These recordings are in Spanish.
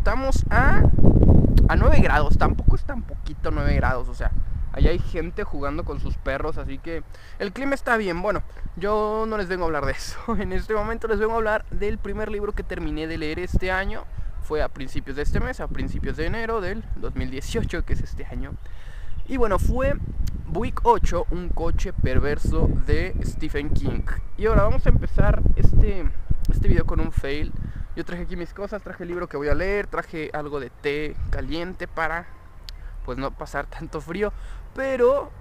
estamos a 9 grados, tampoco es tan poquito 9 grados, o sea, allá hay gente jugando con sus perros, así que el clima está bien. Bueno, yo no les vengo a hablar de eso, en este momento les vengo a hablar del primer libro que terminé de leer este año. Fue a principios de este mes, a principios de enero del 2018, que es este año. Y bueno, fue Buick 8, un coche perverso de Stephen King. Y ahora vamos a empezar este video con un fail. Yo traje aquí mis cosas, traje el libro que voy a leer, traje algo de té caliente para pues no pasar tanto frío. Pero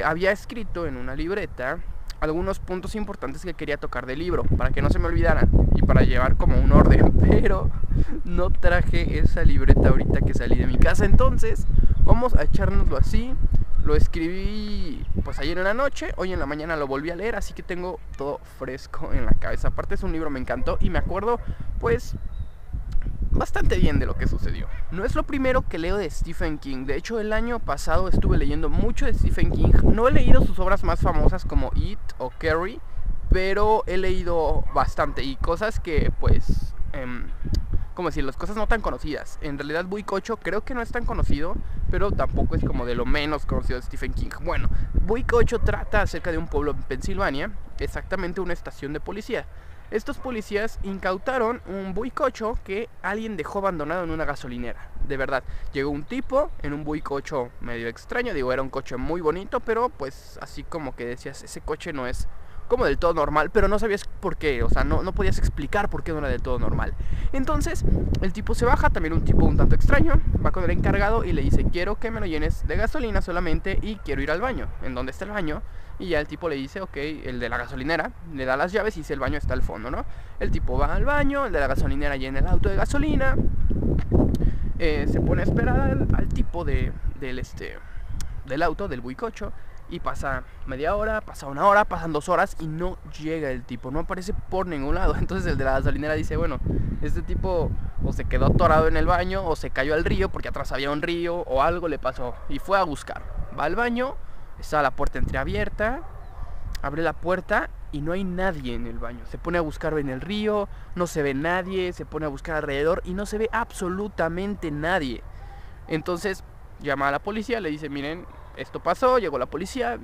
había escrito en una libreta algunos puntos importantes que quería tocar del libro, para que no se me olvidaran y para llevar como un orden. Pero no traje esa libreta ahorita que salí de mi casa, entonces vamos a echárnoslo así. Lo escribí pues ayer en la noche, hoy en la mañana lo volví a leer, así que tengo todo fresco en la cabeza. Aparte es un libro, me encantó y me acuerdo pues bastante bien de lo que sucedió. No es lo primero que leo de Stephen King. De hecho, el año pasado estuve leyendo mucho de Stephen King. No he leído sus obras más famosas como It o Carrie, pero he leído bastante y cosas que pues ¿cómo decirlo? Cosas no tan conocidas. En realidad Buick 8 creo que no es tan conocido, pero tampoco es como de lo menos conocido de Stephen King. Bueno, Buick 8 trata acerca de un pueblo en Pensilvania, exactamente una estación de policía. Estos policías incautaron un Buick 8 que alguien dejó abandonado en una gasolinera. De verdad, llegó un tipo en un Buick 8 medio extraño. Digo, era un coche muy bonito, pero pues así como que decías, ese coche no es como del todo normal, pero no sabías por qué, o sea, no podías explicar por qué no era del todo normal. Entonces, el tipo se baja, también un tipo un tanto extraño, va con el encargado y le dice, quiero que me lo llenes de gasolina solamente y quiero ir al baño. ¿En dónde está el baño? Y ya el tipo le dice, ok, el de la gasolinera, le da las llaves y dice, el baño está al fondo, ¿no? El tipo va al baño, el de la gasolinera llena el auto de gasolina, se pone a esperar al tipo del auto, del Buick 8. Y pasa media hora, pasa una hora, pasan 2 horas y no llega el tipo, no aparece por ningún lado. Entonces el de la gasolinera dice, bueno, este tipo o se quedó atorado en el baño o se cayó al río porque atrás había un río o algo le pasó. Y fue a buscar, va al baño, está la puerta entreabierta, abre la puerta y no hay nadie en el baño. Se pone a buscar en el río, no se ve nadie, se pone a buscar alrededor y no se ve absolutamente nadie. Entonces llama a la policía, le dice, miren, esto pasó, llegó la policía,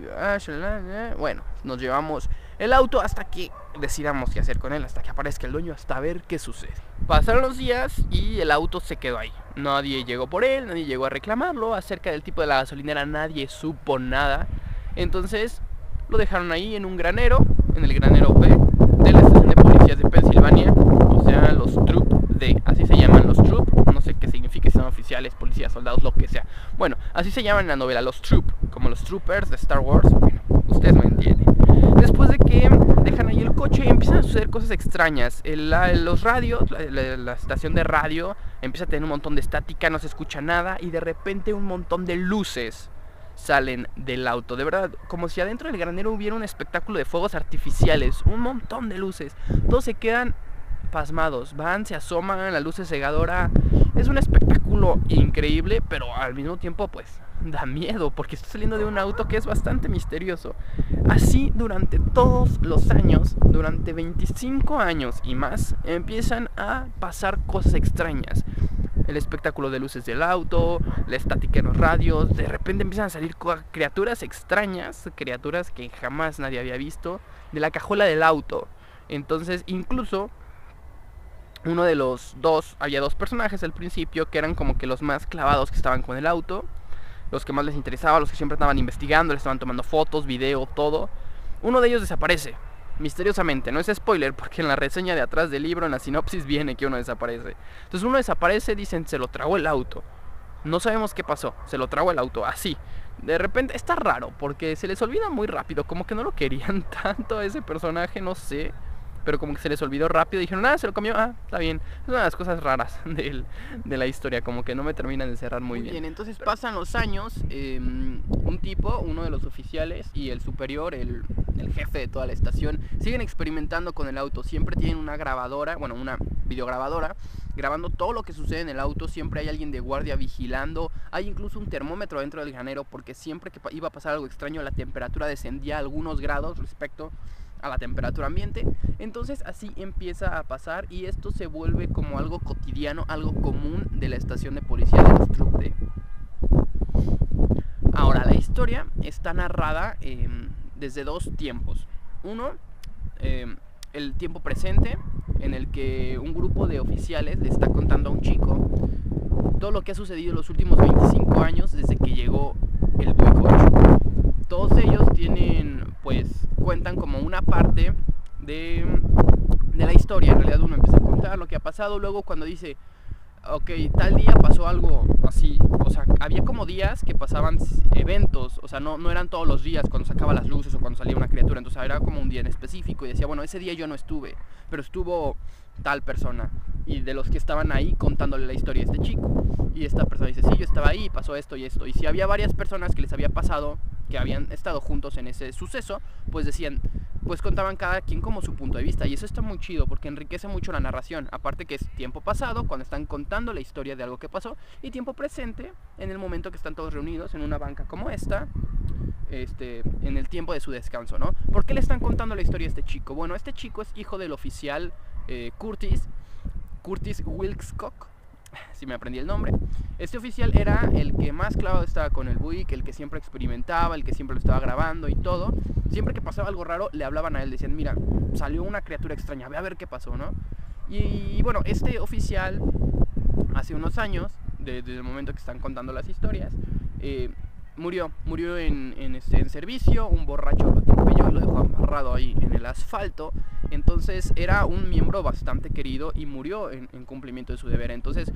bueno, nos llevamos el auto hasta que decidamos qué hacer con él, hasta que aparezca el dueño, hasta ver qué sucede. Pasaron los días y el auto se quedó ahí. Nadie llegó por él, nadie llegó a reclamarlo. Acerca del tipo de la gasolinera nadie supo nada. Entonces lo dejaron ahí en un granero, en el granero B de la estación de policías de Pensilvania, o sea, los Troop D, así se llaman los Troop. No sé qué significa, si son oficiales, policías, soldados, lo que sea. Bueno, así se llaman en la novela, los Troop, como los Troopers de Star Wars. Bueno, ustedes me entienden. Después de que dejan ahí el coche, empiezan a suceder cosas extrañas. Los radios, la estación de radio empieza a tener un montón de estática, no se escucha nada y de repente un montón de luces salen del auto. De verdad, como si adentro del granero hubiera un espectáculo de fuegos artificiales, un montón de luces. Todos se quedan pasmados, van, se asoman, la luz es cegadora. Es un espectáculo increíble, pero al mismo tiempo pues da miedo, porque está saliendo de un auto que es bastante misterioso. Así durante todos los años, durante 25 años y más, empiezan a pasar cosas extrañas. El espectáculo de luces del auto, la estática en los radios, de repente empiezan a salir criaturas extrañas, criaturas que jamás nadie había visto, de la cajuela del auto. Entonces incluso uno de los dos, había 2 personajes al principio que eran como que los más clavados que estaban con el auto, los que más les interesaba, los que siempre estaban investigando, les estaban tomando fotos, video, todo. Uno de ellos desaparece, misteriosamente, no es spoiler porque en la reseña de atrás del libro, en la sinopsis viene que uno desaparece. Entonces uno desaparece, dicen, se lo tragó el auto. No sabemos qué pasó, se lo tragó el auto, así. De repente está raro porque se les olvida muy rápido, como que no lo querían tanto a ese personaje, no sé. Pero como que se les olvidó rápido, dijeron, se lo comió, está bien. Es una de las cosas raras de la historia, como que no me terminan de cerrar muy bien. Entonces pasan los años, un tipo, uno de los oficiales y el superior, el jefe de toda la estación, siguen experimentando con el auto. Siempre tienen una grabadora, bueno, una videograbadora, grabando todo lo que sucede en el auto. Siempre hay alguien de guardia vigilando. Hay incluso un termómetro dentro del granero, porque siempre que iba a pasar algo extraño, la temperatura descendía algunos grados respecto a la temperatura ambiente. Entonces así empieza a pasar y esto se vuelve como algo cotidiano, algo común de la estación de policía de los Trup D. Ahora, la historia está narrada desde dos tiempos. Uno, el tiempo presente, en el que un grupo de oficiales le está contando a un chico todo lo que ha sucedido en los últimos 25 años desde que llegó el Buick 8. Todos ellos cuentan como una parte de la historia. En realidad uno empieza a contar lo que ha pasado, luego cuando dice, ok, tal día pasó algo así, o sea, había como días que pasaban eventos, o sea, no eran todos los días cuando sacaba las luces o cuando salía una criatura, entonces era como un día en específico y decía, bueno, ese día yo no estuve, pero estuvo tal persona, y de los que estaban ahí contándole la historia a este chico, y esta persona dice, sí, yo estaba ahí, pasó esto y esto, y si había varias personas que les había pasado, que habían estado juntos en ese suceso, pues decían, pues contaban cada quien como su punto de vista, y eso está muy chido porque enriquece mucho la narración, aparte que es tiempo pasado cuando están contando la historia de algo que pasó, y tiempo presente en el momento que están todos reunidos en una banca como esta, en el tiempo de su descanso, ¿no? ¿Por qué le están contando la historia a este chico? Bueno, este chico es hijo del oficial Curtis Wilcox, si me aprendí el nombre. Este oficial era el que más clavado estaba con el Buick, el que siempre experimentaba, el que siempre lo estaba grabando y todo. Siempre que pasaba algo raro le hablaban a él, decían, mira, salió una criatura extraña, ve a ver qué pasó, ¿no? Y bueno, este oficial hace unos años, desde el momento que están contando las historias, murió en servicio, un borracho lo atropelló y lo dejó amarrado ahí en el asfalto. Entonces era un miembro bastante querido y murió en cumplimiento de su deber. Entonces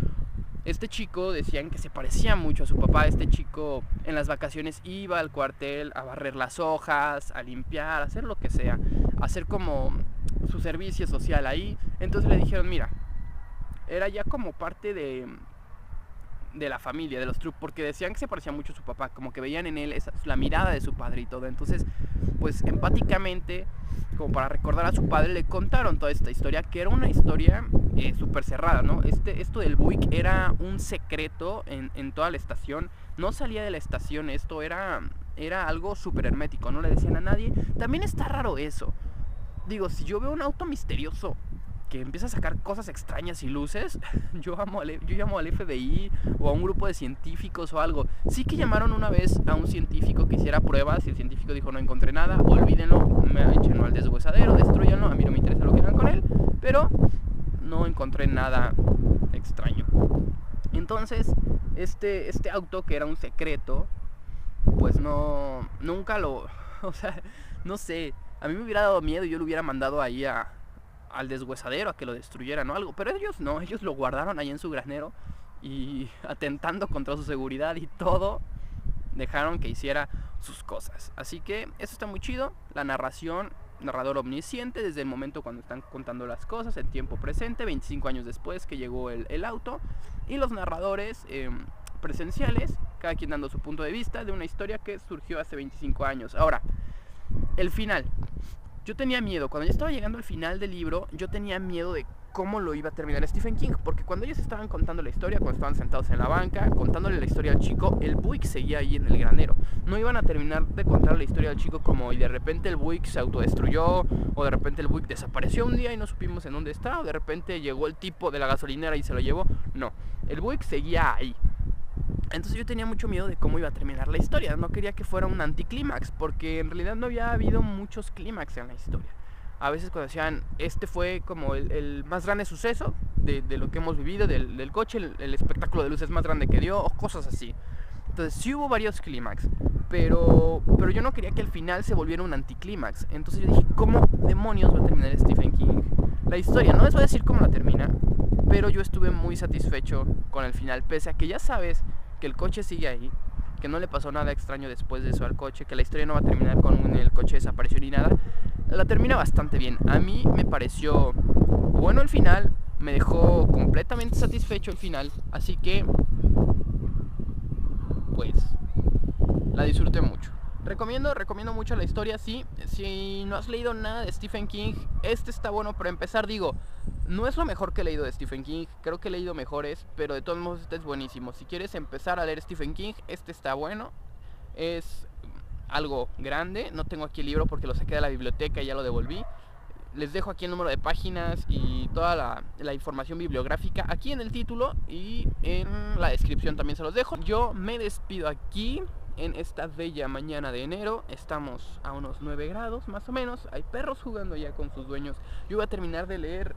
este chico decían que se parecía mucho a su papá. Este chico en las vacaciones iba al cuartel a barrer las hojas, a limpiar, a hacer lo que sea, a hacer como su servicio social ahí. Entonces le dijeron, mira, era ya como parte de la familia, de los Trup, porque decían que se parecía mucho a su papá, como que veían en él la mirada de su padre y todo. Entonces, pues empáticamente, como para recordar a su padre, le contaron toda esta historia, que era una historia súper cerrada, ¿no? Esto del Buick era un secreto en toda la estación, no salía de la estación, esto era algo súper hermético, no le decían a nadie. También está raro eso. Digo, si yo veo un auto misterioso que empieza a sacar cosas extrañas y luces, yo llamo al FBI o a un grupo de científicos o algo. Sí que llamaron una vez a un científico que hiciera pruebas y el científico dijo, no encontré nada, olvídenlo, échenlo al deshuesadero, destruyanlo, a mí no me interesa lo que hagan con él, pero no encontré nada extraño. Entonces, este auto que era un secreto, pues nunca lo, o sea, no sé, a mí me hubiera dado miedo y yo lo hubiera mandado ahí al deshuesadero a que lo destruyeran o algo, pero ellos no, ellos lo guardaron ahí en su granero y atentando contra su seguridad y todo, dejaron que hiciera sus cosas. Así que eso está muy chido, la narración, narrador omnisciente desde el momento cuando están contando las cosas, el tiempo presente, 25 años después que llegó el auto, y los narradores presenciales, cada quien dando su punto de vista de una historia que surgió hace 25 años. Ahora, el final. Yo tenía miedo, cuando ya estaba llegando al final del libro, yo tenía miedo de cómo lo iba a terminar Stephen King, porque cuando ellos estaban contando la historia, cuando estaban sentados en la banca, contándole la historia al chico, el Buick seguía ahí en el granero. No iban a terminar de contar la historia al chico como y de repente el Buick se autodestruyó, o de repente el Buick desapareció un día y no supimos en dónde está, o de repente llegó el tipo de la gasolinera y se lo llevó. No, el Buick seguía ahí. Entonces yo tenía mucho miedo de cómo iba a terminar la historia. No quería que fuera un anticlímax, porque en realidad no había habido muchos clímax en la historia. A veces cuando decían, este fue como el más grande suceso de lo que hemos vivido, del coche, el espectáculo de luces más grande que dio, o cosas así. Entonces sí hubo varios clímax, pero yo no quería que al final se volviera un anticlímax. Entonces yo dije, ¿cómo demonios va a terminar Stephen King la historia? No les voy a decir cómo la termina, pero yo estuve muy satisfecho con el final, pese a que ya sabes que el coche sigue ahí, que no le pasó nada extraño después de eso al coche, que la historia no va a terminar con el coche desapareció ni nada. La termina bastante bien. A mí me pareció bueno el final, me dejó completamente satisfecho el final, así que pues la disfruté mucho. Recomiendo mucho la historia, sí. Si no has leído nada de Stephen King, este está bueno para empezar. Digo, no es lo mejor que he leído de Stephen King, creo que he leído mejores, pero de todos modos este es buenísimo. Si quieres empezar a leer Stephen King, este está bueno. Es algo grande. No tengo aquí el libro porque lo saqué de la biblioteca y ya lo devolví. Les dejo aquí el número de páginas y toda la información bibliográfica aquí en el título, y en la descripción también se los dejo. Yo me despido aquí en esta bella mañana de enero. Estamos a unos 9 grados más o menos. Hay perros jugando ya con sus dueños. Yo voy a terminar de leer.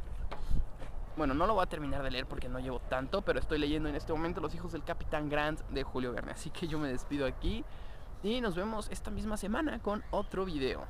Bueno, no lo voy a terminar de leer porque no llevo tanto, pero estoy leyendo en este momento Los hijos del Capitán Grant de Julio Verne. Así que yo me despido aquí y nos vemos esta misma semana con otro video.